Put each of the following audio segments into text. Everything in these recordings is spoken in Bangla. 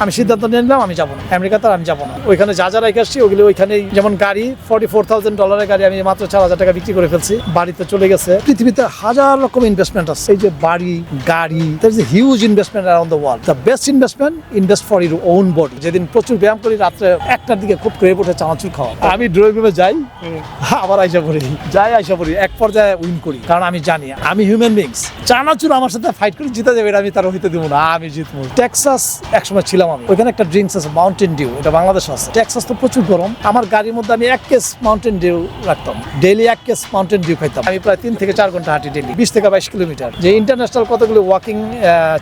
আমি সিদ্ধান্ত নিয়ে নিলাম আমি যাবো না, আমেরিকাতে আমি যাবো না। ওইখানে যা যা রেখে আসছি ওগুলো ওইখানেই, যেমন গাড়ি $44,000 গাড়ি আমি মাত্র $4,000 বিক্রি করে ফেলছি, বাড়িতে চলে গেছে। পৃথিবীতে হাজার রকম ইনভেস্টমেন্ট আছে, এই যে বাড়ি, গাড়ি, there is a huge investment around the world. The best investment, invest for your own body. যেদিন প্রচুর ব্যায়াম করি, রাত্রে 1টার দিকে খুব করে উঠে চানাচুর খাওয়া, আমি ড্রয়িং রুমে যাই, আবার আইসা পড়ি, এক পর্যায়ে উইন করি, কারণ আমি জানি আমি হিউম্যান বিংস। চানাচুর আমার সাথে ফাইট করে জিতে যাবে এটা আমি তার হইতে দিব না, আমি জিতবো। টেক্সাস একসময় ছিলাম আমি, ওইখানে একটা ড্রিঙ্কস আছে মাউন্টেন ডিউ, এটা বাংলাদেশে আছে। টেক্সাস তো প্রচুর গরম, আমার গাড়ির মধ্যে আমি 1 কেস মাউন্টেন ডিউ রাখতাম, ডেইলি 1 কেস মাউন্টেন ডিউ খাইতাম। আমি প্রায় 3 থেকে 4 ঘন্টা হাঁটি ডেইলি, 20 থেকে 22 কিলোমিটার। যে ইন্টারন্যাশনাল কতগুলো ওয়াকিং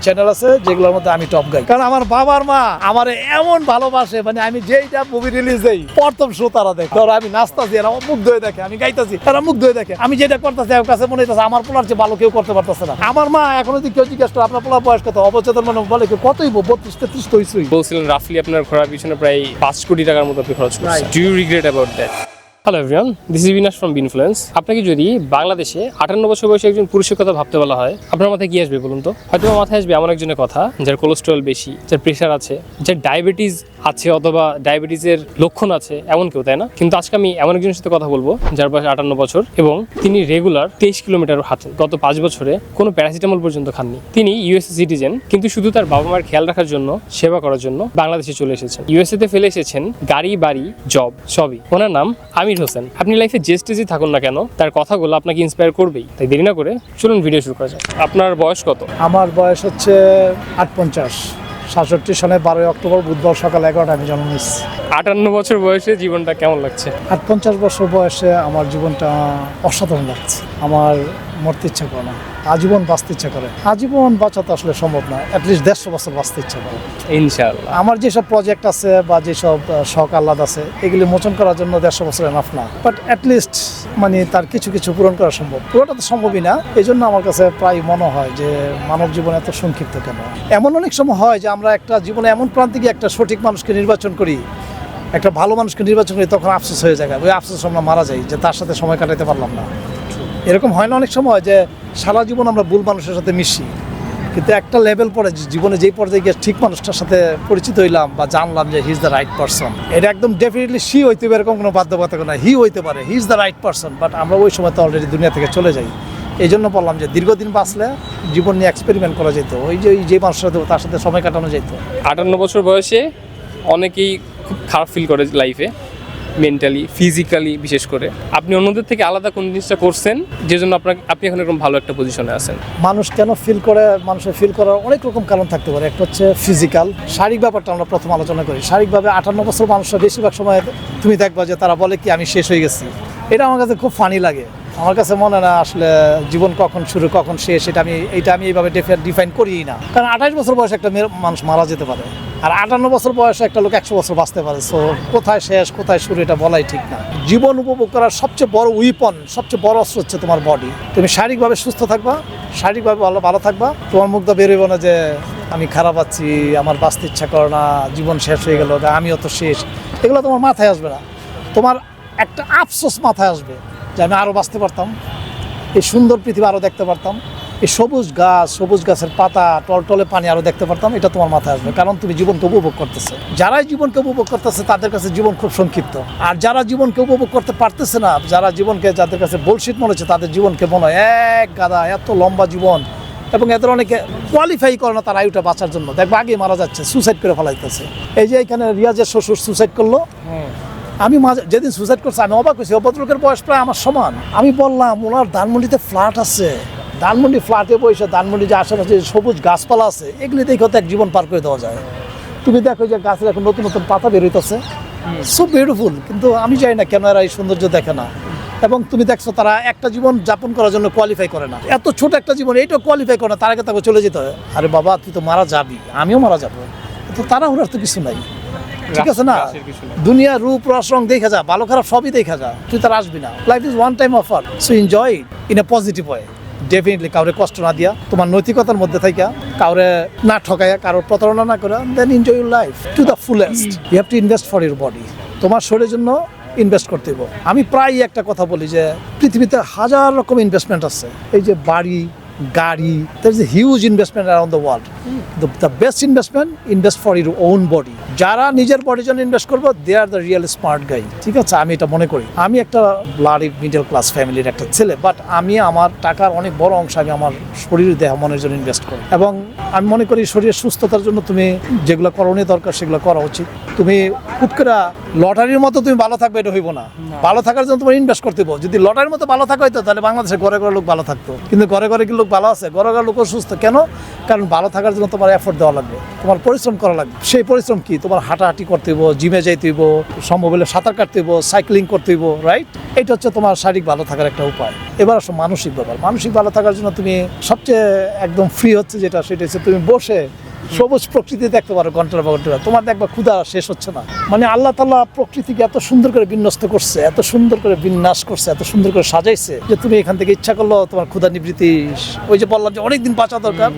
চ্যানেল আছে যেগুলোর মধ্যে আমি টপ গাই, কারণ আমার বাবার মা আমার এমন ভালোবাসে, মানে আমি যেইটা মুভি রিলিজ দেই প্রথম শো তারা দেখে। ধরো আমি নাচতাছি, এরা মুগ্ধ হয়ে দেখে, আমি গাইতাছি, তারা মুগ্ধ হয়ে দেখে। আমি যেটা করতেছি আমার কাছে মনে হইতেছে আমার পোলার চেয়ে ভালো কেউ করতে পারতেছে না। আমার মা এখনো যদি কেউ জিজ্ঞেস করে আপনার পোলার বয়স কত, অবচেতন মানে বলে কতই 32-33 তো হইছই। বলছিলেন রাফলি আপনার ঘোরার পিছনে প্রায় 5 কোটি টাকার মতো আপনি খরচ করছেন। Do you regret about that? Hello everyone, this is Binash from Binfluence. আপনাকে যদি বাংলাদেশে 58 বছর বয়সে একজন পুরুষের কথা ভাবতে বলা হয়, আপনার মাথায় কি আসবে বলুন তো? হয়তো মাথায় আসবে এমন একজনের কথা যার কোলেস্টেরল বেশি, যার প্রেশার আছে, যার ডায়াবেটিস আছে অথবা ডায়াবেটিসের লক্ষণ আছে, এমন কেউ, তাই না? কিন্তু আজকে আমি এমন একজনের সাথে কথা বলবো যার বয়স 58 বছর এবং তিনি রেগুলার 23 কিলোমিটার হাঁটেন। গত 5 বছরে কোনো প্যারাসিটামল পর্যন্ত খাননি। তিনি ইউএসএ সিটিজেন, কিন্তু শুধু তার বাবা মার খেয়াল রাখার জন্য, সেবা করার জন্য বাংলাদেশে চলে এসেছেন। ইউএসএ তে ফেলে এসেছেন গাড়ি, বাড়ি, জব সবই। ওনার নাম আমির হোসেন। আপনি লাইফে যে স্টেজে থাকুন না কেন, তার কথাগুলো আপনাকে ইন্সপায়ার করবেই। তাই দেরি না করে চলুন ভিডিও শুরু করা যাক। আপনার বয়স কত? আমার বয়স হচ্ছে 48। 67 সালে 12 অক্টোবর বুধবার সকাল 11টায় আমি জন্ম নিয়েছি। 58 বছর বয়সে জীবনটা কেমন লাগছে? 58 বছর বয়সে আমার জীবনটা অসাধারণ লাগছে। আমার মরতে ইচ্ছা করে না, আজীবন বাঁচতে ইচ্ছা করে। আজীবন বাঁচা তো আসলে সম্ভব না, অ্যাটলিস্ট 150 বছর বাঁচতে ইচ্ছা করে ইনশাআল্লাহ। আমার যেসব প্রজেক্ট আছে বা যেসব শখ আহ্লাদ আছে এগুলি মোচন করার জন্য 150 বছর এনাফ না, বাট অ্যাটলিস্ট মানে তার কিছু কিছু পূরণ করা সম্ভব। পুরোটা তো সম্ভবই না, এই জন্য আমার কাছে প্রায় মনে হয় যে মানব জীবন এত সংক্ষিপ্ত কেন। এমন অনেক সময় হয় যে আমরা একটা জীবনে এমন প্রান্তে গিয়ে একটা সঠিক মানুষকে নির্বাচন করি, একটা ভালো মানুষকে নির্বাচন করি, তখন আফসোস হয়ে যায়, ওই আফসোস আমরা মারা যাই যে তার সাথে সময় কাটাতে পারলাম না। এরকম হয় না অনেক সময় যে সারা জীবন আমরা ভুল মানুষের সাথে মিশি, কিন্তু একটা লেভেল পরে জীবনে যেই পর্যায়ে গিয়ে ঠিক মানুষটার সাথে পরিচিত হইলাম বা জানলাম যে he is the right person, এটা একদম ডেফিনেটলি সি হইতে পারে, এরকম কোনো বাধ্যবাধকতা না, হি হইতে পারে, he is the right person. But আমরা ওই সময় তো অলরেডি দুনিয়া থেকে চলে যাই। এই জন্য বললাম যে দীর্ঘদিন বাঁচলে জীবন নিয়ে এক্সপেরিমেন্ট করা যেত, ওই যে মানুষের সাথে তার সাথে সময় কাটানো যেত। 58 বছর বয়সে অনেকেই খুব খারাপ ফিল করে লাইফে, মেন্টালি, ফিজিক্যালি বিশেষ করে। আপনি অন্যদের থেকে আলাদা কোন জিনিসটা করছেন যে জন্য আপনি এখন এরকম ভালো একটা পজিশনে আছেন? মানুষ কেন ফিল করে, মানুষের ফিল করার অনেক রকম কারণ থাকতে পারে। একটা হচ্ছে ফিজিক্যাল, শারীরিক ব্যাপারটা আমরা প্রথম আলোচনা করি। শারীরিকভাবে 58 বছর মানুষরা বেশিরভাগ সময় তুমি দেখবা যে তারা বলে কি আমি শেষ হয়ে গেছি। এটা আমার কাছে খুব ফানি লাগে। আমার কাছে মনে না আসলে জীবন কখন শুরু কখন শেষ এটা আমি এইভাবে ডিফাইন করিই না, কারণ 28 বছর বয়সে একটা মানুষ মারা যেতে পারে, আর 58 বছর বয়সে একটা লোক 100 বছর বাঁচতে পারে। সো কোথায় শেষ কোথায় শুরু এটা বলাই ঠিক না। জীবন উপভোগ করার সবচেয়ে বড় উইপন, সবচেয়ে বড় অস্ত্র হচ্ছে তোমার বডি। তুমি শারীরিকভাবে সুস্থ থাকবা, শারীরিকভাবে ভালো থাকবা, তোমার মুখ দিয়ে বেরোবে না যে আমি খারাপ আছি, আমার বাঁচতে ইচ্ছা করে না, জীবন শেষ হয়ে গেল, আমিও তো শেষ। এগুলো তোমার মাথায় আসবে না, তোমার একটা আফসোস মাথায় আসবে যে আমি আরও বাঁচতে পারতাম, এই সুন্দর পৃথিবী আরও দেখতে পারতাম, এই সবুজ গাছের পাতা, টলটলে পানি আরও দেখতে পারতাম। এটা তোমার মাথায় আসবে, কারণ তুমি জীবনকে উপভোগ করতেছে। যারাই জীবনকে উপভোগ করতেছে তাদের কাছে জীবন খুব সংক্ষিপ্ত, আর যারা জীবনকে উপভোগ করতে পারতেছে না, যাদের কাছে বুলশিট মনে হচ্ছে, তাদের জীবনকে মনে হয় এক গাদা, এত লম্বা জীবন। এবং এদের অনেকে কোয়ালিফাই করে না তার আয়ুটা বাঁচার জন্য, দেখবো আগে মারা যাচ্ছে, সুসাইড করে ফেলাইতেছে। এই যে এখানে রিয়াজের শ্বশুর সুসাইড করলো, আমি যেদিন সুসাইড করছি আমি অবাক হয়েছি। ভদ্রলোকের বয়স প্রায় আমার সমান। আমি বললাম ওনার ধানমন্ডিতে ফ্ল্যাট আছে, ধানমন্ডি ফ্ল্যাটে বসে ধানমন্ডি যে আশেপাশে সবুজ গাছপালা আছে এগুলি দেখে হয়তো এক জীবন পার করে দেওয়া যায়। তুমি দেখো যে গাছের এখন নতুন নতুন পাতা বের হইতেছে, সো বিউটিফুল। কিন্তু আমি জানি না কেন এরা এই সৌন্দর্য দেখে না। এবং তুমি দেখছো তারা একটা জীবন যাপন করার জন্য কোয়ালিফাই করে না, এত ছোট একটা জীবন এইটা কোয়ালিফাই করে না, তার আগে তাকে চলে যেতে হয়। আরে বাবা তুই তো মারা যাবি, আমিও মারা যাবো, তো তারা ওনার তো কিছু নাই, ঠিক আছে না? দুনিয়ার রূপ রস রং দেখা যা, ভালো খারাপ সবই দেখা যা, তুই তার আসবি না। Life is one time offer, so enjoy it in a positive way. Definitely কাউরে কষ্ট না দিয়া, তোমার নৈতিকতার মধ্যে থাকা, কাউরে না ঠকাইয়া, কারোর প্রতারণা না করে, then enjoy your life to the fullest. You have to invest for your body. তোমার শরীরের জন্য ইনভেস্ট করতে হবে। আমি প্রায় একটা কথা বলি যে পৃথিবীতে হাজার রকম ইনভেস্টমেন্ট আছে, এই যে বাড়ি, গাড়ি, there is a huge investment around the world. The best investment, invest for your own body. যারা নিজের বডির জন্য ইনভেস্ট করবো, they are the real smart guy. ঠিক আছে, আমি এটা মনে করি। আমি একটা ব্লাডি মিডল ক্লাস ফ্যামিলির একটা ছেলে, বাট আমি আমার টাকার অনেক বড় অংশ আমি আমার শরীর দেহ মনের জন্য ইনভেস্ট করি। এবং আমি মনে করি শরীরের সুস্থতার জন্য তুমি যেগুলো করণীয় দরকার সেগুলো করা উচিত। তুমি খুব করে লটারির মতো তুমি ভালো থাকবে এটা হইব না। ভালো থাকার জন্য তোমার ইনভেস্ট করতে হবে। যদি লটারির মতো ভালো থাকা হইতো তাহলে বাংলাদেশে ঘরে ঘরে লোক ভালো থাকতো, কিন্তু ঘরে ঘরে কি লোক ভালো আছে? ঘরে ঘরে লোক সুস্থ কেন? কারণ ভালো থাকার জন্য তোমার এফোর্ট দেওয়া লাগবে, তোমার পরিশ্রম করা লাগবে। সেই পরিশ্রম কি? তোমার হাঁটাহাঁটি করতে হইব, জিমে যাইতে হইব, সম্ভব হলে সাঁতার কাটতে হইব, সাইক্লিং করতে হইব, রাইট? এটা হচ্ছে তোমার শারীরিক ভালো থাকার একটা উপায়। এবার আসো মানসিক ব্যাপার। মানসিক ভালো থাকার জন্য তুমি সবচেয়ে একদম ফ্রি হচ্ছে যেটা, সেটা হচ্ছে তুমি বসে সবুজ প্রকৃতি দেখতে পারো ঘন্টার পর ঘন্টা। তোমার দেখবা ক্ষুধা শেষ হচ্ছে না। মানে আল্লাহ তাআলা প্রকৃতিকে এত সুন্দর করে বিন্যস্ত করছে, এত সুন্দর করে বিন্যাস করছে, এত সুন্দর করে সাজাইছে যে তুমি এখান থেকে ইচ্ছা করলো তোমার ক্ষুধা নিবৃত্তি। ওই যে বললাম যে অনেকদিন বাঁচা দরকার,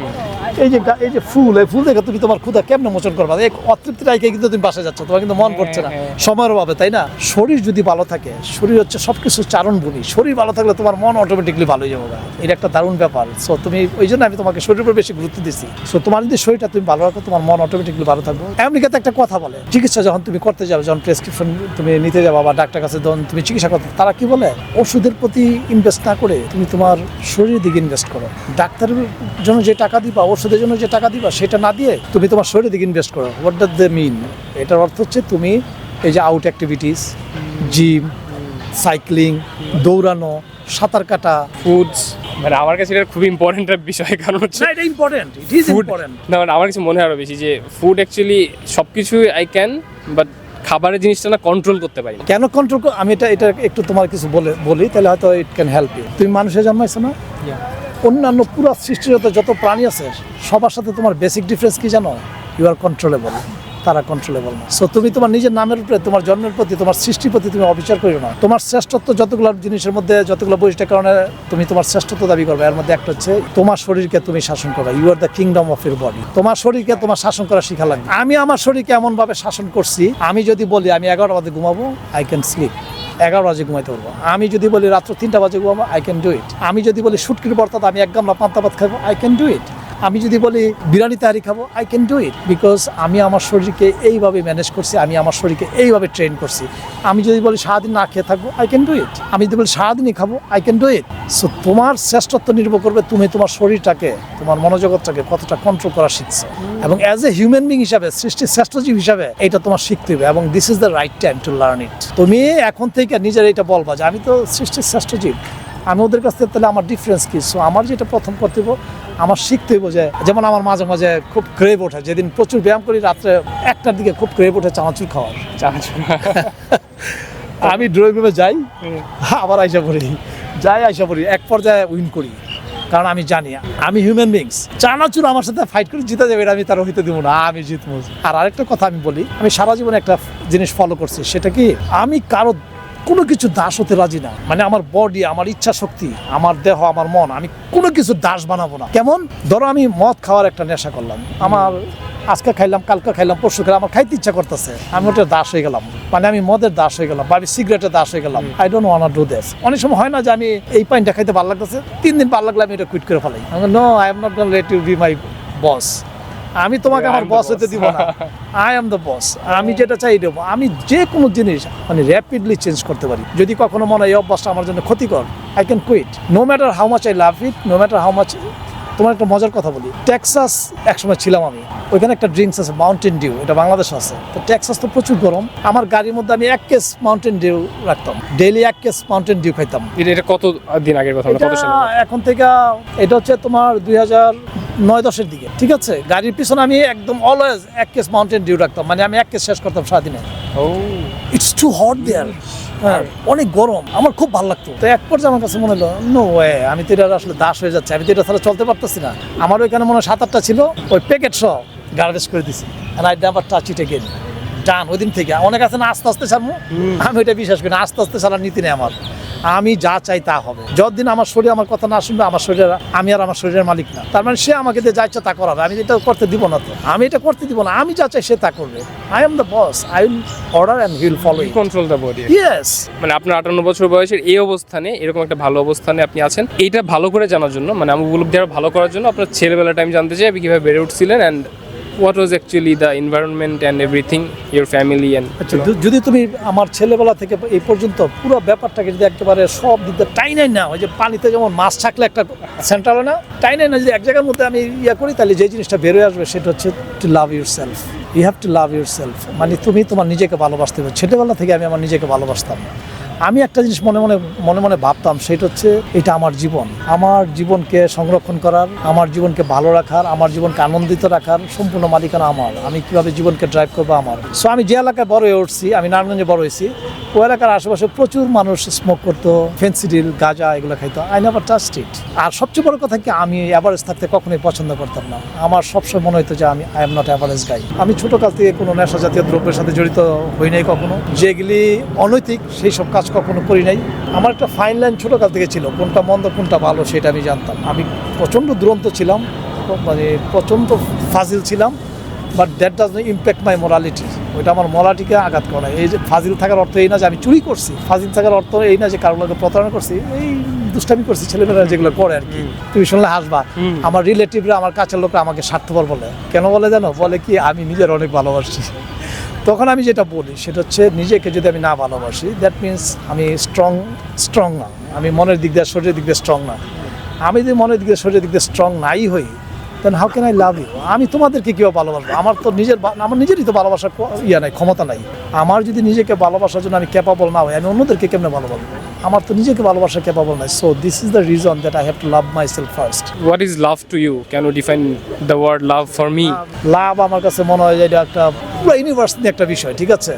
এই যে ফুল, এই ফুল দেখে তুমি তোমার ক্ষুধা কেমনে মোচন করবা? এই অতৃপ্তি রাইকে কিন্তু তুমি বাসা যাচ্ছ, তোমার কিন্তু মন করছে না সময়ের অভাবে, তাই না? শরীর যদি ভালো থাকে, শরীর হচ্ছে সবকিছু চারণভূমি। শরীর ভালো থাকলে তোমার মন অটোমেটিকলি ভালো হয়ে যাবে। এটা একটা দারুণ ব্যাপার। সো তুমি ওই জন্য আমি তোমাকে শরীরের উপর বেশি গুরুত্ব দিচ্ছি। সো তোমার যদি শরীরটা তুমি ভালো রাখো, তোমার মন অটোমেটিকলি ভালো থাকবে। আমেরিকাতে একটা কথা বলে, চিকিৎসা যখন তুমি করতে যাবে, যখন প্রেসক্রিপশন তুমি নিতে যাবা বা ডাক্তার কাছে যখন তুমি চিকিৎসা করতে, তারা কি বলে? ওষুধের প্রতি ইনভেস্ট না করে তুমি তোমার শরীরের দিকে ইনভেস্ট করো। ডাক্তারের জন্য যে টাকা দিবা, ওষুধের জন্য যে টাকা দিবা, সেটা না দিয়ে তুমি তোমার শরীরের দিকে ইনভেস্ট করো। হোয়াট ডাজ দে মিন? এটার অর্থ হচ্ছে তুমি এই যে আউট অ্যাক্টিভিটিস, জিম, সাইক্লিং, দৌড়ানো, সাঁতার কাটা, ফুডস, মানে আমার কাছে এটা খুব ইম্পর্টেন্ট একটা বিষয়। কারণ হচ্ছে এটা ইম্পর্টেন্ট, ইট ইজ ইম্পর্টেন্ট। না, মানে আমার কাছে মনে হয় আরো বেশি যে ফুড অ্যাকচুয়ালি সব কিছু আই ক্যান, বাট খাবারের জিনিসটা না কন্ট্রোল করতে পারি না। কেন কন্ট্রোল? আমি এটা একটু তোমার কিছু বলি, তাহলে হয়তো ইট ক্যান হেল্প ইউ। তুমি মানুষে জন্মাইছো না? অন্যান্য পুরো সৃষ্টিগত যত প্রাণী আছে সবার সাথে তোমার বেসিক ডিফারেন্স কি জানো? ইউ আর কন্ট্রোলেবল, তারা কন্ট্রোলেবল না। সো তুমি তোমার নিজের নামের উপরে, তোমার জন্মের প্রতি, তোমার সৃষ্টির প্রতি তুমি অবিচার করিও না। তোমার শ্রেষ্ঠত্ব যতগুলো জিনিসের মধ্যে, যতগুলো বৈশিষ্ট্যের কারণে তুমি তোমার শ্রেষ্ঠত্ব দাবি করবে, এর মধ্যে একটা হচ্ছে তোমার শরীরকে তুমি শাসন করবে। You are the kingdom of your body. তোমার শরীরকে তোমার শাসন করা শিখা লাগবে। আমি আমার শরীরকে এমনভাবে শাসন করছি, আমি যদি বলি আমি 11টা বাজে ঘুমাবো, আই ক্যান স্লিপ, 11 বাজে ঘুমাইতে পারবো। আমি যদি বলি রাত্র 3টা বাজে ঘুমাবো, আই ক্যান ডু ইট। আমি যদি বলি শুটকির বর্তাতে আমি 1 গামলা পান্তা ভাত খাবো, আই ক্যান ডু ইট। আমি যদি বলি বিরিয়ানি তাহারি খাবো, I can do it, because আমি আমার শরীরকে এইভাবে ম্যানেজ করছি, আমি আমার শরীরকে এইভাবে ট্রেন করছি। আমি যদি বলি সারাদিন না খেয়ে থাকবো, আই ক্যান ডু ইট। আমি যদি বলি সারাদিনই খাবো, I can do it. So তোমার শ্রেষ্ঠত্ব নির্ভর করবে তুমি তোমার শরীরটাকে, তোমার মনোজগৎটাকে কতটা কন্ট্রোল করা শিখছো। এবং অ্যাজ এ হিউম্যান বিং হিসাবে, সৃষ্টির শ্রেষ্ঠ জীব হিসাবে এটা তোমার শিখতে হবে, এবং this is the right time to learn it. তুমি এখন থেকে নিজের এটা বলবা যে আমি তো সৃষ্টির শ্রেষ্ঠ জীব, আমি ওদের কাছ থেকে, তাহলে আমার ডিফারেন্স কি? সো আমার যেটা প্রথম করতে হবে, আমার শিখতে হইব যে, যেমন আমার মাঝে মাঝে খুব ক্রেভ ওঠে, যেদিন প্রচুর ব্যায়াম করি রাত্রে 1টার দিকে খুব ক্রেভ ওঠে চানাচুর খাওয়ার। আমি ড্রয়িং রুমে যাই, আবার আইসা পড়ি, এক পর্যায়ে উইন করি, কারণ আমি জানি আমি হিউম্যান বিংস। চানাচুর আমার সাথে ফাইট করে জিতে যাবে, এটা আমি তার হইতে দিব না, আমি জিতবো। আর আরেকটা কথা আমি বলি, আমি সারা জীবনে একটা জিনিস ফলো করছি, সেটা কি, আমি কারো কোনো কিছু দাস হতে রাজি না। মানে আমার বডি, আমার ইচ্ছা শক্তি, আমার দেহ, আমার মন, আমি কোনো কিছু দাস বানাবো না। কেমন? ধরো আমি মদ খাওয়ার একটা নেশা করলাম, আমার আজকে খাইলাম, কালকে খাইলাম, পরশু খাইলাম, আমার খাইতে ইচ্ছা করতেছে, আমি ওটা দাস হয়ে গেলাম। মানে আমি মদের দাস হয়ে গেলাম, বা আমি সিগারেটের দাস হয়ে গেলাম। I don't want to do this. অনেক সময় হয় না যে আমি এই পাইনটা খাইতে ভালো লাগতেছে, 3 দিন ভালো লাগলে আমি এটা কুইট করে ফেলাই। No, I am not gonna let you be my boss. আমি তোমাকে আমার বস হতে দিব না। I am the boss. আমি যেটা চাই দেবো। আমি যে কোনো জিনিস মানে র্যাপিডলি চেঞ্জ করতে পারি। যদি কখনো মনে হয় এই অভ্যাসটা আমার জন্য ক্ষতিকর, I can quit, no matter how much I love it, no matter how much. তোমার একটা মজার কথা বলি, টেক্সাস একসময় ছিলাম আমি, ওইখানে একটা ড্রিঙ্কস আছে মাউন্টেন ডিউ, এটা বাংলাদেশ আছে। তো টেক্সাস তো প্রচুর গরম, আমার গাড়ির মধ্যে আমি 1 কেস মাউন্টেন ডিউ রাখতাম, ডেইলি 1 কেস মাউন্টেন ডিউ খাইতাম। এটা কত দিন আগের কথা? কত সালে? এখন থেকে এটা হচ্ছে তোমার 2009-10 দিকে, ঠিক আছে? গাড়ির পিছনে আমি একদম অলওয়েজ 1 কেস মাউন্টেন ডিউ রাখতাম, মানে আমি 1 কেস শেষ করতাম সারাদিনে। ইটস টু হট দেয়ার, হ্যাঁ অনেক গরম, আমার খুব ভালো লাগতো। তো এক পর্যায়ে আমার কাছে মনে হলো নো ওয়ে, আমি তো এটা আসলে দাস হয়ে যাচ্ছে, আমি তো এটা ছাড়া চলতে পারতেছি না। আমার ওইখানে মনে হয় 7-8টা ছিল, ওই প্যাকেট সহ গার্বেজ করে দিছি, and I never touch it again. ডান। ওই দিন থেকে অনেক আছে না আস্তে আস্তে ছাড়বো, আমি ওইটা বিশ্বাস করি না, আস্তে আস্তে ছাড়ার নীতি নেই আমার। আমি যা চাই তা হবে। যতদিন আমার শরীর আমার কথা না শুনবে, আমার শরীরের আমি আর আমার শরীরের মালিক না। তার মানে সে আমাকে দিয়ে যা ইচ্ছা তা করাবে, আমি এটা করতে দিব না। তো আমি এটা করতে দিব না, আমি যা চাই সে তা করবে। I am the boss, I will order and he will follow it. Control the body. Yes. মানে আপনার 58 বছর বয়সের এই অবস্থানে, এরকম একটা ভালো অবস্থানে আপনি আছেন, এইটা ভালো করে জানার জন্য, মানে আমি উপলব্ধি আরো ভালো করার জন্য আপনার ছেলেবেলা টাইম জানতে চাই, আপনি কিভাবে বেড়ে উঠছিলেন and what was actually the environment and everything, your family and আচ্ছা, যদি তুমি আমার ছেলেবেলা থেকে এই পর্যন্ত পুরো ব্যাপারটাকে যদি একেবারে সব দিক দিয়ে টাইনাই না, ওই যে পানিতে যেমন মাছ থাকলে একটা সেন্টার হয় না, টাইনাই না যদি এক জায়গার মধ্যে আমি করি, তাহলে যে জিনিসটা বেরোয় আসবে সেটা হচ্ছে to love yourself. You have to love yourself, মানে তুমি তোমার নিজেকে ভালোবাসতে হবে। ছেলেবেলা থেকে আমি আমার নিজেকে ভালোবাসতাম। আমি একটা জিনিস মনে মনে ভাবতাম, সেটা হচ্ছে এটা আমার জীবন, আমার জীবনকে সংরক্ষণ করার, আমার জীবনকে ভালো রাখার, আমার জীবনকে আনন্দিত রাখার সম্পূর্ণ মালিকানা আমার। আমি কিভাবে জীবনকে ড্রাইভ করবো আমার। সো আমি যে এলাকায় বড় হয়ে উঠছি, আমি নারায়ণগঞ্জে বড় হয়েছি, ওই এলাকার আশেপাশে প্রচুর মানুষ স্মোক করতো, ফেন্সিডিল, গাঁজা এগুলো খাইতো। আই নেভার টাচড ইট। আর সবচেয়ে বড় কথা কি, আমি অ্যাভারেজ থাকতে কখনোই পছন্দ করতাম না। আমার সবসময় মনে হতো যে আই এম নট অ্যাভারেজ গাই। আমি ছোটকাল থেকে কোনো নেশা জাতীয় দ্রব্যের সাথে জড়িত হই নাই কখনো, যেগুলি অনৈতিক সেই সব কাজ কখনো করি নাই। আমার একটা ফাইন লাইন ছোটকাল থেকে ছিল, কোনটা মন্দ কোনটা ভালো সেটা আমি জানতাম। আমি প্রচণ্ড দুরন্ত ছিলাম, মানে প্রচণ্ড ফাজিল ছিলাম, but that does not impact my morality. ওইটা আমার মোরালিটিকে আঘাত করে। এই যে ফাজিল থাকার অর্থ এই না যে আমি চুরি করছি, ফাজিল থাকার অর্থ এই না যে কারোর লোকে প্রতারণা করছি, এই দুষ্টামি করছি ছেলেমেয়েরা যেগুলো করে আর কি। তুমি শুনলে হাসবা। আমার রিলেটিভরা, আমার কাছের লোকরা আমাকে স্বার্থপর বলে। কেন বলে জানো? বলে কি আমি নিজের অনেক ভালোবাসি। তখন আমি যেটা বলি সেটা হচ্ছে, নিজেকে যদি আমি না ভালোবাসি, দ্যাট মিনস আমি স্ট্রং না। আমি মনের দিক দিয়ে শরীরের দিক দিয়ে স্ট্রং না। আমি যদি মনের দিক দিয়ে শরীরের দিক দিয়ে স্ট্রং নাই হই, then how can I love you? আমি তোমাদেরকে কীভাবে ভালোবাসবো? আমার নিজেরই তো ভালোবাসার নাই, ক্ষমতা নাই। আমার যদি নিজেকে ভালোবাসার জন্য আমি ক্যাপাবল না হই, আমি অন্যদেরকে কেমনে ভালোবাসবো? আমার তো নিজেকে ভালোবাসার ক্যাপাবল নাই। So this is the reason that I have to love my self first. what is love to you? Can you define the word love for me? লাভ আমার কাছে মনে হয় যে এটা একটা পুরো ইউনিভার্স নিয়ে একটা বিষয়, ঠিক আছে?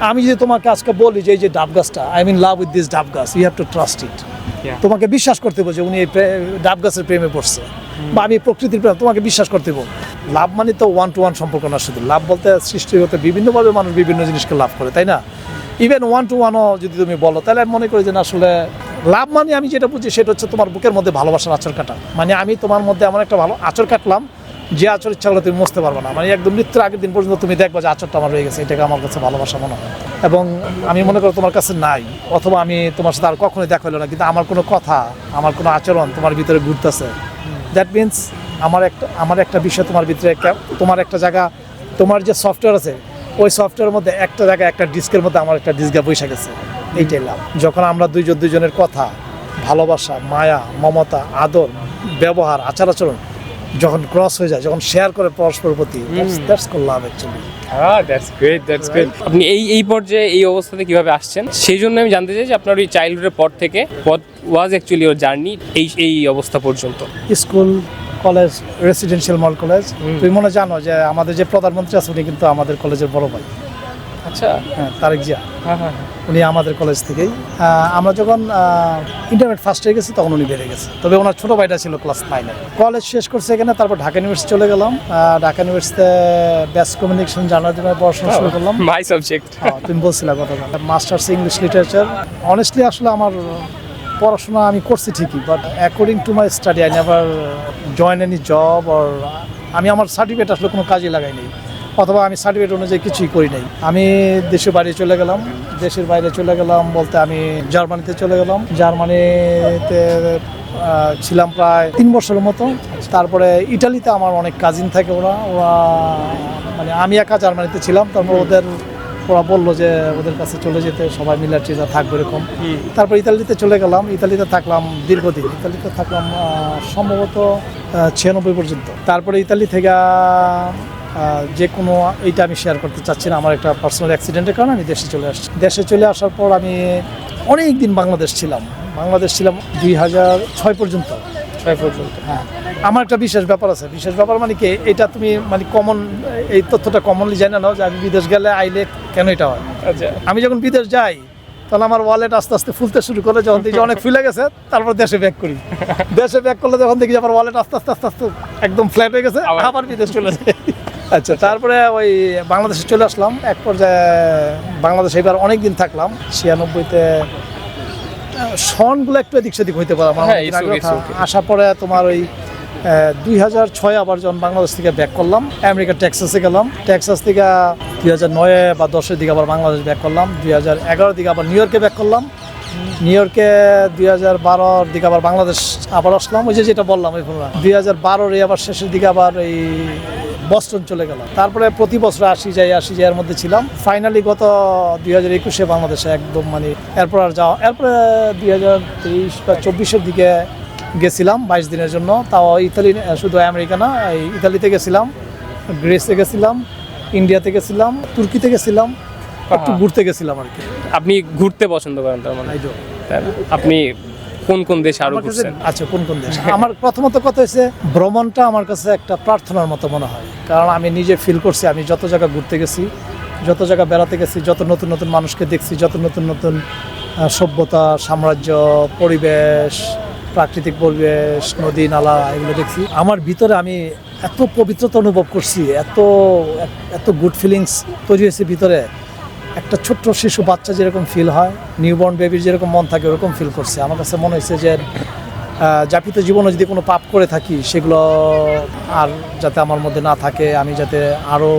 আমি যদি তোমাকে আজকে বলি যে এই যে ডাব গাছটা, I mean love with this ডাব গাছ, you have to trust it. তোমাকে বিশ্বাস করতে হবে যে উনি এই ডাব গাছের প্রেমে পড়ছে, বা আমি প্রকৃতির প্রেম, তোমাকে বিশ্বাস করতে হবে। লাভ মানে তো ওয়ান টু ওয়ান সম্পর্ক না শুধু। লাভ বলতে সৃষ্টি হতে বিভিন্নভাবে মানুষ বিভিন্ন জিনিসকে লাভ করে, তাই না? ইভেন ওয়ান টু ওয়ানও যদি তুমি বলো, তাহলে আমি মনে করি যে না, আসলে লাভ মানে আমি যেটা বুঝি সেটা হচ্ছে তোমার বুকের মধ্যে ভালোবাসার আচর কাটা। মানে আমি তোমার মধ্যে এমন একটা ভালো আচর কাটলাম, যে আচর ইচ্ছা হলে তুমি মুছতে পারবে না। মানে একদম মৃত্যুর আগের দিন পর্যন্ত তুমি দেখবা যে আচরটা আমার রয়ে গেছে। এটাকে আমার কাছে ভালোবাসা মনে হয়। এবং আমি মনে করি তোমার কাছে নাই, অথবা আমি তোমার সাথে আর কখনোই দেখা হলো না, কিন্তু আমার কোনো কথা, আমার কোনো আচরণ তোমার ভিতরে ঘুরতেছে। দ্যাট মিনস আমার একটা বিষয় তোমার ভিতরে, তোমার একটা জায়গা, তোমার যে সফটওয়্যার আছে, ওই সফটওয়্যারের মধ্যে একটা জায়গায়, একটা ডিস্কের মধ্যে আমার একটা ডিস্ক বসে গেছে। এইটাই লাভ। যখন আমরা দুইজনের কথা, ভালোবাসা, মায়া, মমতা, আদর, ব্যবহার, আচার আচরণ যখন ক্রস হয়ে যায়, যখন শেয়ার করে পরস্পর প্রতি, that's called love actually. That's great. আপনি এই পর্যায়ে, এই অবস্থাতে কিভাবে আসছেন, সেই জন্য আমি জানতে চাই যে আপনার ওই চাইল্ডহুডের পর থেকে what was actually your journey এই অবস্থা পর্যন্ত। School, college, residential model college. তুমি মনে জানো যে আমাদের যে প্রধানমন্ত্রী আছে, উনি কিন্তু আমাদের কলেজের বড় ভাই। আচ্ছা। হ্যাঁ, তারেক জিয়া। হ্যাঁ। উনি আমাদের কলেজ থেকেই। আমরা যখন ইন্টারমিডিয়েট ফার্স্ট হয়ে গেছি, তখন উনি বেড়ে গেছে। তবে ওনার ছোটো ভাইটা ছিল ক্লাস 9-এ। কলেজ শেষ করছে এখানে, তারপর ঢাকা ইউনিভার্সিটি চলে গেলাম। ঢাকা ইউনিভার্সিটিতে ব্যাস কমিউনিকেশন জার্নালিজমে পড়াশোনা শুরু করলাম। My subject. তুমি বলছিলা কথা। Masters English literature. অনেস্টলি আসলে আমার পড়াশোনা আমি করছি ঠিকই, but according to my study I never join any job, or আমি আমার সার্টিফিকেট আসলে কোনো কাজে লাগাইনি, অথবা আমি সার্টিফিকেট অনুযায়ী কিছুই করি নাই। আমি দেশের বাইরে চলে গেলাম। দেশের বাইরে চলে গেলাম বলতে আমি জার্মানিতে চলে গেলাম। জার্মানিতে ছিলাম প্রায় 3 বছরের মতো। তারপরে ইটালিতে আমার অনেক কাজিন থাকে, ওরা মানে আমি একা জার্মানিতে ছিলাম। তারপর ওরা বললো যে ওদের কাছে চলে যেতে, সবাই মিলিটারিরা থাকবে এরকম। তারপর ইতালিতে চলে গেলাম। ইতালিতে থাকলাম দীর্ঘদিন। ইতালিতে থাকলাম সম্ভবত 96 পর্যন্ত। তারপরে ইতালি থেকে যে কোনো, এইটা আমি শেয়ার করতে চাচ্ছি না, আমার একটা পার্সোনাল অ্যাক্সিডেন্টের কারণে আমি দেশে চলে আসছি। দেশে চলে আসার পর আমি অনেক দিন বাংলাদেশ ছিলাম 2006 পর্যন্ত। 6 পর্যন্ত। হ্যাঁ, আমার একটা বিশেষ ব্যাপার আছে। বিশেষ ব্যাপার মানে কি, এটা তুমি মানে কমন, এই তথ্যটা কমনলি জানা নাও যে আমি বিদেশ গেলে আইলে কেন এটা হয়। আচ্ছা। আমি যখন বিদেশ যাই, তাহলে আমার ওয়ালেট আস্তে আস্তে ফুলতে শুরু করে। যখন দেখি অনেক ফুলে গেছে, তারপর দেশে ব্যাক করি। দেশে ব্যাক করলে যখন দেখি আমার ওয়ালেট আস্তে আস্তে একদম ফ্ল্যাট হয়ে গেছে, আবার বিদেশ চলে যায়। আচ্ছা, তারপরে ওই বাংলাদেশে চলে আসলাম। এক পর্যায়ে বাংলাদেশে এবার অনেক দিন থাকলাম। 96-তে সনগুলো একটু এদিক সেদিক হইতে পারে আমার হ্যাঁ, অনেক it's আগ্রহ okay, it's okay. আসার পরে তোমার ওই 2006 আবার যখন বাংলাদেশ থেকে ব্যাক করলাম আমেরিকা টেক্সাসে গেলাম, টেক্সাস থেকে 2009 বা 10-এর দিকে আবার বাংলাদেশ ব্যাক করলাম, 2011 দিকে আবার নিউ ইয়র্কে ব্যাক করলাম, নিউ ইয়র্কে 2012-র দিকে আবার বাংলাদেশ আবার আসলাম, ওই যে যেটা বললাম ওই 2012-র আবার শেষের দিকে আবার এই বস্টন চলে গেলাম। তারপরে প্রতি বছর আসি যাই এর মধ্যে ছিলাম। ফাইনালি গত 2021-এ বাংলাদেশে একদম মানে এরপরে 2023 বা 24-এর দিকে গেছিলাম 22 দিনের জন্য, তাও ইতালি শুধু আমেরিকা না, এই ইতালিতে গেছিলাম, গ্রিসে গেছিলাম, ইন্ডিয়াতে গেছিলাম, তুর্কিতে গেছিলাম, একটু ঘুরতে গেছিলাম আর কি। আপনি ঘুরতে পছন্দ করেন তার মানে? এই যে, তাই না? আপনি কোন কোন দেশে আরো আমার কাছে ঘুরছেন? আচ্ছা কোন কোন দেশ আমার প্রথমত কথা হচ্ছে ভ্রমণটা আমার কাছে একটা প্রার্থনার মতো মনে হয়, কারণ আমি নিজে ফিল করছি আমি যত জায়গা ঘুরতে গেছি, যত জায়গা বেড়াতে গেছি, যত নতুন নতুন মানুষকে দেখছি, যত নতুন নতুন সভ্যতা, সাম্রাজ্য, পরিবেশ, প্রাকৃতিক পরিবেশ, নদী নালা এগুলো দেখছি, আমার ভিতরে আমি এত পবিত্রতা অনুভব করছি, এত গুড ফিলিংস তৈরি হয়েছে ভিতরে। একটা ছোট্ট শিশু বাচ্চা যেরকম ফিল হয়, নিউবর্ন বেবির যেরকম মন থাকে ওরকম ফিল করছে। আমার কাছে মনে হয়েছে যে যাপিত জীবনে যদি কোনো পাপ করে থাকি সেগুলো আর যাতে আমার মধ্যে না থাকে, আমি যাতে আরও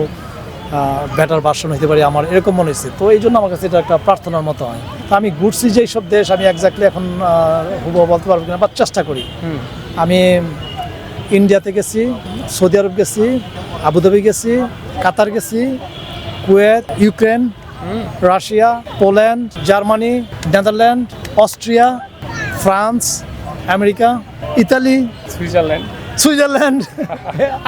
বেটার ভার্সন হতে পারি, আমার এরকম মনে হয়েছে। তো এই জন্য আমার কাছে এটা একটা প্রার্থনার মতো হয়। তো আমি ঘুরছি যেই সব দেশ, আমি এক্স্যাক্টলি এখন হুবহু বলতে পারবো কিনা, বা চেষ্টা করি। আমি ইন্ডিয়াতে গেছি, সৌদি আরব গেছি, আবুধাবি গেছি, কাতার গেছি, Kuwait, Ukraine, Russia, Poland, Germany, Netherland, Austria, France, America, Italy, Switzerland.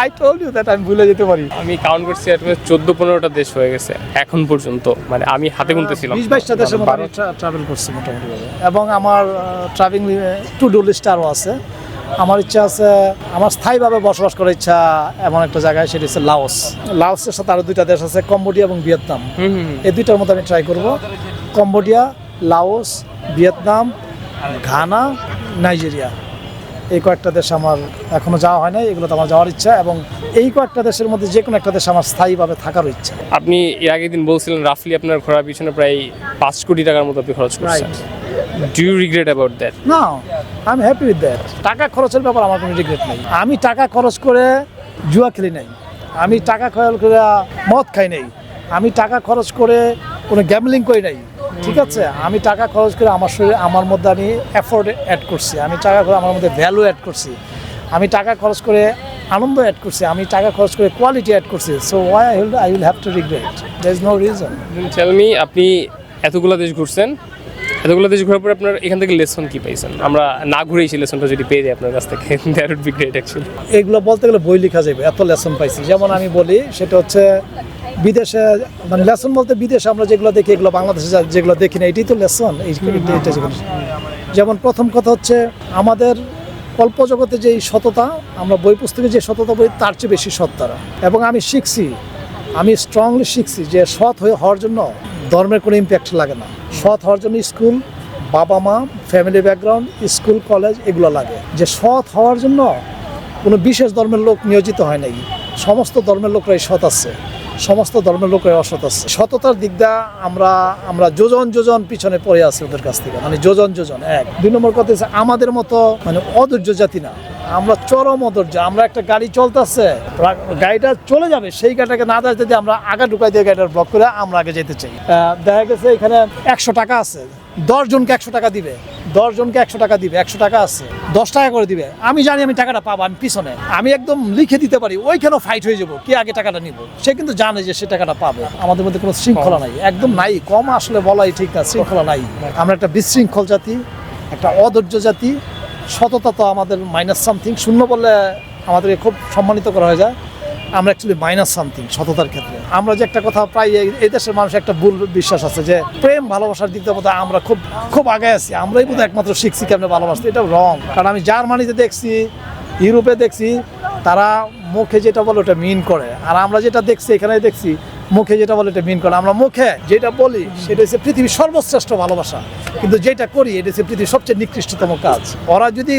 I told you that আমি ভুলে যেতে পারি। আমি কাউন্ট করছি 14-15টা দেশ হয়ে গেছে এখন পর্যন্ত, মানে আমি হাতে গুনতেছিলাম 20-22টা দেশের মতো আমি ট্রাভেল করছি মোটামুটিভাবে, এবং আমার ট্রাভেলিং টু ডু লিস্ট আরও আছে। আমার ইচ্ছা আছে, আমার স্থায়ীভাবে বসবাস করার ইচ্ছা এমন একটা জায়গায়, সেটা হচ্ছে লাওস। লাওসের সাথে আরও 2টা দেশ আছে, কম্বোডিয়া এবং ভিয়েতনাম। এই 2টার মধ্যে আমি ট্রাই করব। Cambodia, Laos, Vietnam, Ghana, Nigeria, এই কয়েকটা দেশ আমার এখনো যাওয়া হয় নাই, এগুলো তো আমার যাওয়ার ইচ্ছা, এবং এই কয়েকটা দেশের মধ্যে যে কোনো একটা দেশ আমার স্থায়ীভাবে থাকার ইচ্ছা। আপনি এর আগের দিন বলছিলেন রাফলি আপনার ঘোরার পিছনে প্রায় 5 কোটি টাকার মতো আপনি খরচ করছেন। Do you regret about that? না, I am happy with that. টাকা খরচের ব্যাপার আমার কোনো রিগ্রেট নেই। আমি টাকা খরচ করে জুয়া খেলি নাই, আমি টাকা খরচ করে মদ খাই নাই, আমি টাকা খরচ করে কোনো গ্যামলিং করি নাই, ঠিক আছে? আমি টাকা খরচ করে আমার শরীরে, আমার মধ্যে আমি এফোর্ট অ্যাড করছি, আমি টাকা করে আমার মধ্যে ভ্যালু অ্যাড করছি, আমি টাকা খরচ করে আনন্দ অ্যাড করছি, আমি টাকা খরচ করে কোয়ালিটি অ্যাড করছি। So why I will have to regret? There is no reason. Tell me, আপনি এতগুলো দেশ ঘুরছেন, এতগুলো দেশ ঘোরার পর আপনার এখান থেকে লেসন কি পাইছেন? আমরা না ঘুরেই সেই লেসনটা যদি পেয়ে যাই আপনার কাছ থেকে, that would be great actually. এগুলো বলতে গেলে বই লেখা যাবে, এত লেসন পাইছি। যেমন আমি বলি, সেটা হচ্ছে বিদেশে, মানে লেসন বলতে বিদেশে আমরা যেগুলো দেখি, এগুলো বাংলাদেশে যেগুলো দেখি না, এটাই তো লেসন। যেমন প্রথম কথা হচ্ছে আমাদের কল্প জগতে যে সততা, আমরা বই পুস্তকে যে সততা বই, তার চেয়ে বেশি সৎ তারা। এবং আমি শিখছি, আমি স্ট্রংলি শিখছি যে সৎ হওয়ার জন্য ধর্মের কোনো ইম্প্যাক্ট লাগে না। সৎ হওয়ার জন্য স্কুল, বাবা মা, ফ্যামিলি ব্যাকগ্রাউন্ড, স্কুল, কলেজ এগুলো লাগে। যে সৎ হওয়ার জন্য কোনো বিশেষ ধর্মের লোক নিয়োজিত হয় নাই, সমস্ত ধর্মের লোকরাই সৎ আছে, সমস্ত ধর্মের লোকরাই অসৎ আছে। সততার দিকটা আমরা যোজন পিছনে পড়ে আছি ওদের কাছ থেকে, মানে যোজন। 1 2 নম্বর কথা হচ্ছে আমাদের মতো মানে অধৈর্য জাতি না, আমরা চরম অধৈর্য। আমরা একটা গাড়ি চলতেছে, গাড়িটা চলে যাবে, সেই গাড়িটাকে না দাঁড়াতে দিয়ে আমরা আগে ঢুকাই দিয়ে গাড়িটার ব্লক করে আমরা আগে যেতে চাই। দেখা গেছে এখানে 100 টাকা আছে, 10 জনকে 100 টাকা দিবে, 10 জনকে 100 টাকা দিবে, 100 টাকা আছে, 10 টাকা করে দিবে। আমি জানি আমি টাকাটা পাবো, আমি পিছনে, আমি একদম লিখে দিতে পারি, ওইখানেও ফাইট হয়ে যাবো কে আগে টাকাটা নিব। সে কিন্তু জানে যে সে টাকাটা পাবে। আমাদের মধ্যে কোনো শৃঙ্খলা নাই, একদম নাই। কম আসলে বলাই ঠিক না, শৃঙ্খলা নাই। আমরা একটা বিশৃঙ্খল জাতি, একটা অধৈর্য জাতি। সততা তো আমাদের মাইনাস সামথিং। শূন্য বললে আমাদেরকে খুব সম্মানিত করা হয়ে যায়, আমরা অ্যাকচুয়ালি মাইনাস সামথিং সততার ক্ষেত্রে। আমরা যে একটা কথা প্রায় এই দেশের মানুষ একটা ভুল বিশ্বাস আছে যে প্রেম ভালোবাসার দিক দিয়ে বোধহয় আমরা খুব আগে আছি, আমরাই বোধহয় একমাত্র শিখছি কেমন ভালোবাসতে। এটা রং। কারণ আমি জার্মানিতে দেখছি, ইউরোপে দেখছি, তারা মুখে যেটা বলে ওটা মিন করে, আর আমরা যেটা দেখছি এখানে দেখছি মুখে যেটা বলে এটা মিন করে। আমরা মুখে যেটা বলি সেটা হচ্ছে পৃথিবীর সর্বশ্রেষ্ঠ ভালোবাসা, কিন্তু যেটা করি এটা হচ্ছে পৃথিবীর সবচেয়ে নিকৃষ্টতম কাজ। ওরা যদি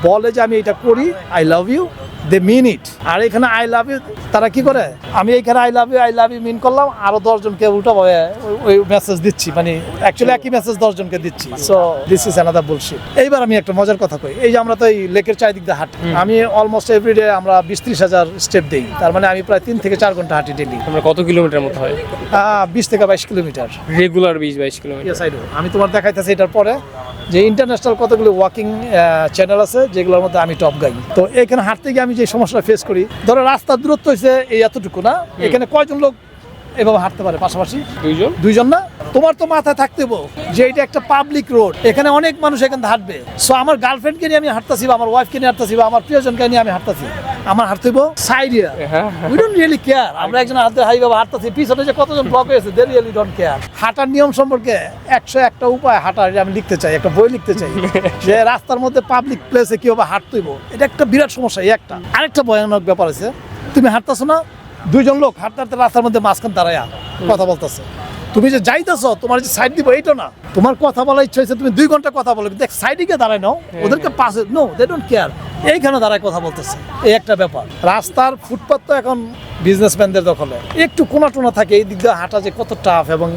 বলে যে আমি এটা করি, আই লাভ ইউ, দে মিন ইট। আর এখানে আই লাভ ইউ তারা কি করে, আমি এখানে আই লাভ ইউ মিন করলাম, আরো 10 জনকে উল্টাভাবে ওই মেসেজ দিচ্ছি, মানে অ্যাকচুয়ালি একই মেসেজ 10 জনকে দিচ্ছি। So this is another bullshit. এইবার আমি একটা মজার কথা কই, এই যে আমরা তো এই লেকের চারিদিক দিয়ে হাঁটি, আমি অলমোস্ট এভরিডে আমরা 20-30 হাজার স্টেপ দিই, তার মানে আমি প্রায় 3 থেকে 4 ঘন্টা হাঁটি ডেলি। আমরা কত কিলোমিটার মতো হয়? 20 থেকে 22 kilometre regular 20-22 kilometre. Yes I do. আমি তোমার দেখাইতেছি এটার পরে যে ইন্টারন্যাশনাল কতগুলো ওয়াকিং চ্যানেল আছে যেগুলোর মধ্যে আমি টপ গাই। তো এখানে হাঁটতে গিয়ে আমি যে সমস্যাটা ফেস করি, ধরো রাস্তার দূরত্ব হয়েছে এই এতটুকু না, এখানে কয়জন লোক এভাবে হাঁটতে পারে পাশাপাশি? 2 জন না? তোমার তো মাথায় থাকতে হবে যে এটা একটা পাবলিক রোড, এখানে অনেক মানুষ এখানে হাঁটবে। সো আমার গার্লফ্রেন্ডকে নিয়ে আমি হাঁটতেছি, বা আমার ওয়াইফকে নিয়ে হাঁটতেছি, বা আমার প্রিয়জনকে নিয়ে আমি হাঁটতেছি, আমার হাঁটতে হবে সাইডিয়া। We don't really care. আমরা একজন হাতে হাইভাবে হাঁটতেছি, পিছনে যে কতজন ব্লক হয়েছে দে রিয়েলি ডোন্ট কেয়ার। হাঁটার নিয়ম সম্পর্কে 101টা উপায় হাঁটার আমি লিখতে চাই, একটা বই লিখতে চাই যে রাস্তার মধ্যে পাবলিক প্লেসে কিভাবে হাঁটতে হইব। এটা একটা বিরাট সমস্যা। এই একটা আরেকটা ভয়ানক ব্যাপার আছে, তুমি হাঁটতেছো না, 2 জন লোক হাঁটতে হাঁটতে রাস্তার মধ্যে মাঝখান দাঁড়ায় কথা বলতেছে, তুমি যে যাইতেছো তোমার যে সাইড দিব এইটা না, তোমার কথা বলার ইচ্ছা হয়েছে তুমি 2 ঘন্টা কথা বলবে, দেখ সাইডে গিয়ে দাঁড়ায় নাও, ওদেরকে পাশে নো দে ডোন্ট কেয়ার, এইখানে দাঁড়ায় কথা বলতেছে। এই একটা ব্যাপার। রাস্তার ফুটপাত তো এখন বিজনেসম্যানদের দখলে, একটু কোনা টোনা থাকে, এই দিক দিয়ে হাঁটা যে কত টাফ, এবং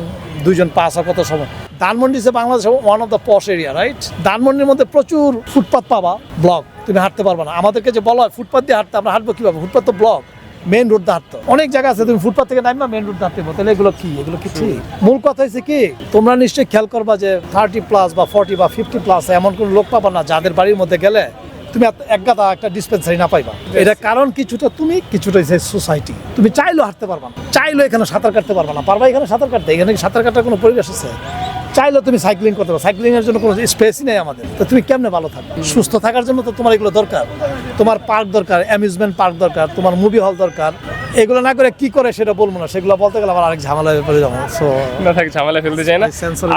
2 জন পাস কত সময়। ধানমন্ডি যে Bangladesh one of the posh area, right? ধানমন্ডির মধ্যে প্রচুর ফুটপাত পাবা, ব্লক, তুমি হাঁটতে পারবে না। আমাদেরকে যে বলা হয় ফুটপাত দিয়ে হাঁটতে, আমরা হাঁটবো কিভাবে? ফুটপাত তো ব্লক, মেইন রোড দিয়ে হাঁটতো। অনেক জায়গা আছে তুমি ফুটপাত থেকে নামবা মেইন রোড দিয়ে হাঁটতে, তাহলে এগুলো কি ঠিক? মূল কথা হচ্ছে কি, তোমরা নিশ্চয়ই খেয়াল করবা যে 30+ বা 40 বা 50+ এমন কোন লোক পাবা না যাদের বাড়ির মধ্যে গেলে তুমি একগাদা একটা ডিসপেন্সারি না পাইবা। এটা কারণ কিছুটা তুমি, কিছুটা সোসাইটি। তুমি চাইলেও হাঁটতে পারবা না, চাইলেও এখানে সাঁতার কাটতে পারবা না। পারবা এখানে সাঁতার কাটতে? এখানে সাঁতার কাটার কোনো পরিবেশ আছে? চাইলেও তুমি সাইক্লিং করতে পারো, সাইক্লিং এর জন্য কোনো স্পেসই নেই আমাদের। তো তুমি কেমনে ভালো থাকবে? সুস্থ থাকার জন্য তো তোমার এগুলো দরকার, তোমার পার্ক দরকার, অ্যামিউজমেন্ট পার্ক দরকার, তোমার মুভি হল দরকার। এগুলো না করে কি করে সেটা বলবো না, সেগুলো বলতে গেলে আবার আরেক ঝামেলায় পড়ে যাবো। সো না থাক, ঝামেলা ফেলতে চাই না।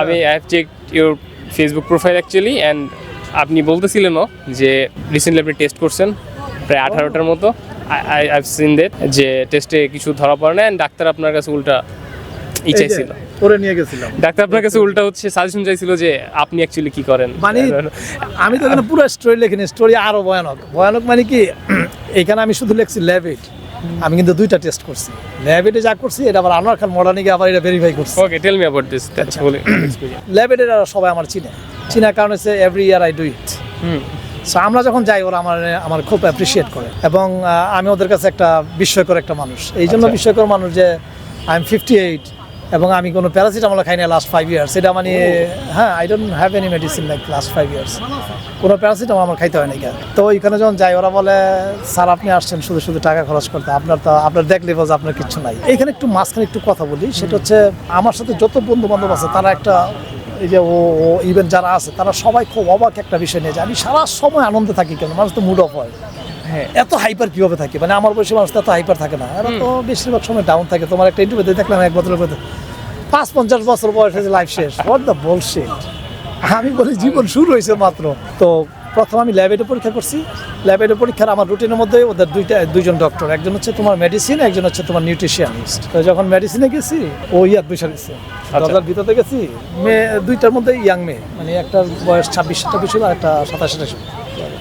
আমি I have checked your Facebook profile actually, and আপনি বলতেছিলেনও যে রিসেন্টলি আপনি টেস্ট করছেন প্রায় 18টার মতো। আই হ্যাভ সিন দ্যাট, যে টেস্টে কিছু ধরা পড়ে না, অ্যান্ড ডাক্তার আপনার কাছে উল্টা চাইছিল, করে নিয়ে গেছিলাম। ডাক্তার আপনার কাছে উল্টা হচ্ছে সাজেশন চাইছিল যে আপনি অ্যাকচুয়ালি কি করেন। মানে আমি তো এখানে পুরো স্টোরি লিখিনি, স্টোরি আরো ভয়ানক। মানে কি, এখানে আমি শুধু লিখছি ল্যাবেট, আমি কিন্তু 2টা টেস্ট করছি। ল্যাবেটে যা করছি এটা আবার আনোয়ার খান মডার্নে গিয়ে আবার এটা ভেরিফাই করছি। ওকে, টেল মি অ্যাবাউট দিস। আচ্ছা বলে, ল্যাবেটের সবাই আমার চিনার কারণ হচ্ছে every year I do it. So আমরা যখন যাই ওরা আমার খুব অ্যাপ্রিসিয়েট করে, এবং আমি ওদের কাছে একটা বিস্ময়কর একটা মানুষ। এই জন্য বিস্ময়কর মানুষ যে আই এম 58 এবং আমি কোনো প্যারাসিটামল খাই না লাস্ট 5 ইয়ার্স। এটা মানে হ্যাঁ, I don't have any medicine like last 5 years. কোনো প্যারাসিটামল আমার খাইতে হয় না। তো ওইখানে যখন যাই ওরা বলে, স্যার আপনি আসছেন শুধু টাকা খরচ করতে, আপনার দেখলে বলছে আপনার কিচ্ছু নাই। এইখানে একটু মাঝখানে একটু কথা বলি, সেটা হচ্ছে আমার সাথে যত বন্ধু বান্ধব আছে তারা একটা, এই যে ও ইভেন যারা আছে তারা সবাই খুব অবাক একটা বিষয় নিয়ে যায়, আমি সারা সময় আনন্দে থাকি কেন? মানুষ তো মুড অফ হয়, হ্যাঁ, এত হাইপার কিভাবে থাকে? মানে আমার বয়সী মানুষ তো এত হাইপার থাকে না, এরা তো বেশিরভাগ সময় ডাউন থাকে। তোমার একটা ইন্টারভিউতে দেখলাম এক বছরের মধ্যে 50 বছর বয়স হয়েছে, লাইফ শেষ। What the bullshit. আমি বলি জীবন শুরু হয়েছে মাত্র। তো প্রথম আমি ল্যাবেটে পরীক্ষা করছি। ল্যাবেটে পরীক্ষার আমার রুটিনের মধ্যে ওদের 2জন ডক্টর, একজন হচ্ছে তোমার মেডিসিন, একজন হচ্ছে তোমার নিউট্রিশনিস্ট। তো যখন মেডিসিনে গেছি ও ইয়ার বসে গেছে, দরজার ভিতরে গেছি, মেয়ে 2টার মধ্যে ইয়াং মেয়ে, মানে একটার বয়স 26-27 ছিল আর একটা 27-28 ছিল।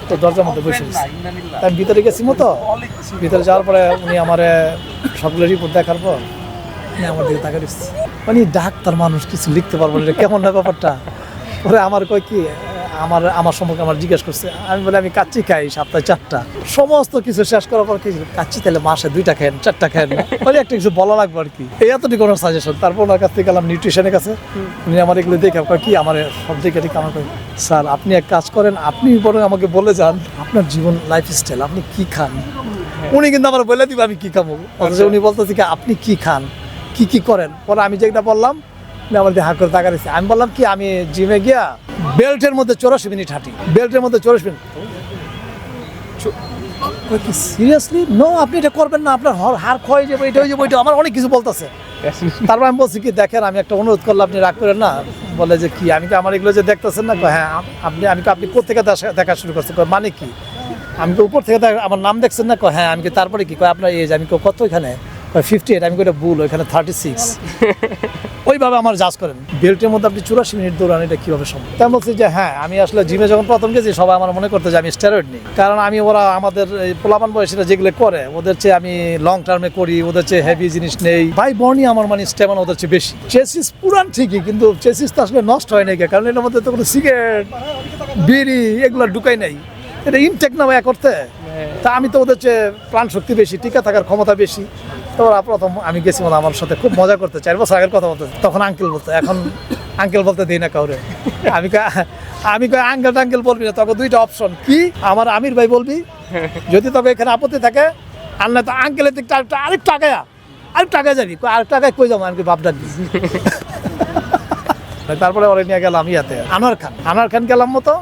তো দরজার মধ্যে বসে গেছি, আমি ভিতরে গেছি মতো। ভিতরে যাওয়ার পরে উনি আমার সবগুলো রিপোর্ট দেখার পর আমার দিকে তাকে দিচ্ছে, মানে ডাক্তার মানুষ কিছু লিখতে পারবো না, কেমন না ব্যাপারটা। পরে আমার কয় কি, আমার সম্পর্কে আমার জিজ্ঞেস করছে। আমি বলে আমি কাচ্চি খাই সপ্তাহে 4টা। সমস্ত কিছু শেষ করার পর কি, কাচ্চি তাহলে মাসে 2টা খান 4টা খান, মানে একটা কিছু বলা লাগবে আর কি, এই এতটি কোনো সাজেশন। তারপর ওনার কাছ থেকে গেলাম নিউট্রিশনের কাছে, উনি আমার এগুলো দেখে কি আমার সব দিকে ঠিক আমার কই, স্যার আপনি এক কাজ করেন, আপনি বরং আমাকে বলে যান আপনার জীবন লাইফস্টাইল, আপনি কি খান। উনি কিন্তু আমার বলে দিবে আমি কি খাবো, অথচ উনি বলতেছি কি আপনি কি খান, কি করেন। পরে আমি যেটা বললাম, আমার দিয়ে হাত করে টাকা দিচ্ছে। আমি বললাম কি, আমি জিমে গিয়া বেল্টের মধ্যে 84 মিনিট হাঁটি, বেল্টের মধ্যে 84 মিনিট। সিরিয়াসলি? নো, আপনি এটা করবেন না, আপনার হাড় ক্ষয় যাবে, এটা হয়ে যাবে, ওইটা আমার অনেক কিছু বলতেছে। তারপর আমি বলছি কি, দেখেন আমি একটা অনুরোধ করলাম, আপনি রাগ করেন না। বলে যে কি, আমি কি আমার এগুলো যে দেখতেছেন না? হ্যাঁ। আপনি কোথেকে দেখা শুরু করছেন? মানে কি, আমি তো উপর থেকে আমার নাম দেখছেন না? হ্যাঁ। আমি কি তারপরে কি আপনার এজ? আমি কত এখানে 58, আমি কইটা ভুল, ওইখানে 36। ওইভাবে আমার জাজ করেন, বেল্টের মধ্যে আপনি 84 মিনিট দৌড়ান, এটা কিভাবে সম্ভব? তাই বলছি যে হ্যাঁ, আমি আসলে জিমে যখন প্রথম গেছি সবাই আমার মনে করতে যে আমি স্টেরয়েড নিই, কারণ আমি ওরা আমাদের এই পোলাপান বয়সীরা যেগুলো করে ওদের চেয়ে আমি লং টার্মে করি, ওদের চেয়ে হেভি জিনিস নেই। ভাই বর্নি আমার মানে স্টেমিনা ওদের চেয়ে বেশি। চেসিস পুরান ঠিকই, কিন্তু চেসিস তো আসলে নষ্ট হয় নাই, কারণ এটার মধ্যে তো কোনো সিগারেট বিড়ি এগুলো ঢুকাই নাই, এটা ইনটেক না ভাইয়া করতে। তা আমি তো ওদের চেয়ে প্রাণ শক্তি বেশি, টিকা থাকার ক্ষমতা বেশি। তো ওরা প্রথম আমি গেছি মানে আমার সাথে খুব মজা করতে, 4 বছর আগের কথা বলতে, তখন আঙ্কেল বলতো, এখন আঙ্কেল বলতে দিই না কাউরে। আমি কই আঙ্কেল টাঙ্কেল বলবি না, তখন দুইটা অপশন কি, আমার আমির ভাই বলবি যদি তবে এখানে আপত্তি থাকে, আর না তো আঙ্কেলের দিকটা আরেক টাকায় যাবি, আরেক টাকায় কই যাবো, আমি বাপ ডাকবি। তারপরে ওরা নিয়ে গেলাম ইয়াতে আনোয়ার খান গেলাম মতো।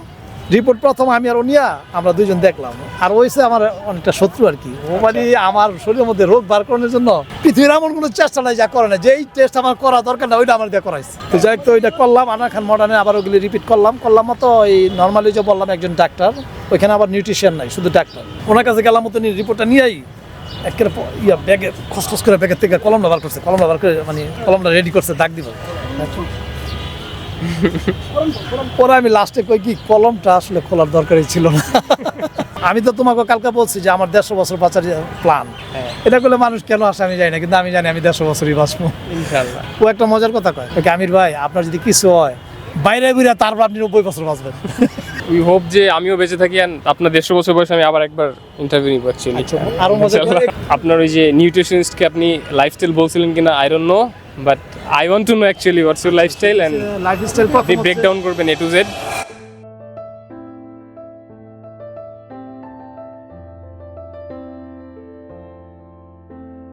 রিপোর্ট প্রথম আমি আর ও নিয়া আমরা দুইজন দেখলাম, আর ওইসে আমার অনেকটা শত্রু আর কি। ও মানে আমার শরীরের মধ্যে রোগ বার করানোর জন্য পৃথিবীর এমন কোনো চেষ্টা নাই যা করে না, যেই টেস্ট আমার করা দরকার না ওইটা আমার দিয়ে করাইছে। তো যাই হোক, তো ওইটা করলাম আনোয়ার খান মডার্নে, আবার ওগুলি রিপিট করলাম মতো। এই নর্মালি যে বললাম একজন ডাক্তার, ওইখানে আবার নিউট্রিশন নাই, শুধু ডাক্তার। ওনার কাছে গেলাম মতো, রিপোর্টটা নিয়েই একের ব্যাগে খসখস করে ব্যাগের থেকে কলমটা বার করে মানে কলমটা রেডি করছে দাগ দিব। পরে আমি লাস্টে কই কি, কলমটা আসলে খোলার দরকারই ছিল না। আমি তো তোমাকে কালকে বলছি যে আমার 150 বছর বাঁচার প্ল্যান, এটা করলে মানুষ কেন আসে আমি জানি না, কিন্তু আমি জানি আমি 150 বছরই বাঁচবো ইনশাআল্লাহ। ও একটা মজার কথা কয়, আমির ভাই আপনার যদি কিছু হয় বাইরে ঘুরে তারপর আপনি 90 বছর বাঁচবেন। উই হোপ যে আমিও বেঁচে থাকি, and আপনার 150 বছর বয়সে আমি আবার একবার ইন্টারভিউ নিব অ্যাকচুয়ালি। আরো মজা করে আপনার ওই যে নিউট্রিশনিস্টকে আপনি লাইফস্টাইল বলছিলেন কিনা I don't know, but I want to know actually what's your lifestyle, and lifestyle আপনি ব্রেক ডাউন করবেন A to Z।